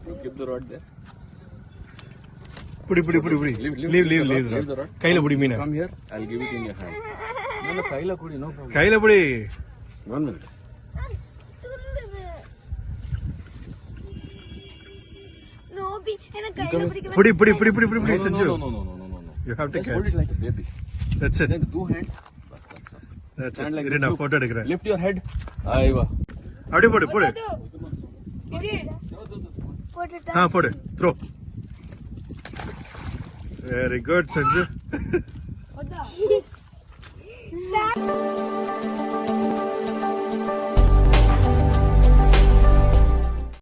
You keep the rod there. புடி leave the rod. கையில புடி மீனை. Come here. I'll give it in your hand. No, கையில புடி. No problem. கையில புடி. 1 minute. நோபி எனக்கு கையில பிடிக்க புடி Sanju. No. You have to Just catch. hold it like a baby. That's it. Then 2 hands. That's Stand it. like இரு நான் this. போட்டோ எடுக்கிறேன். Lift your head. Aiva. அப்படியே போடு. போட்டுட்டா போடு. Throw. Very good Sanju. ஓதா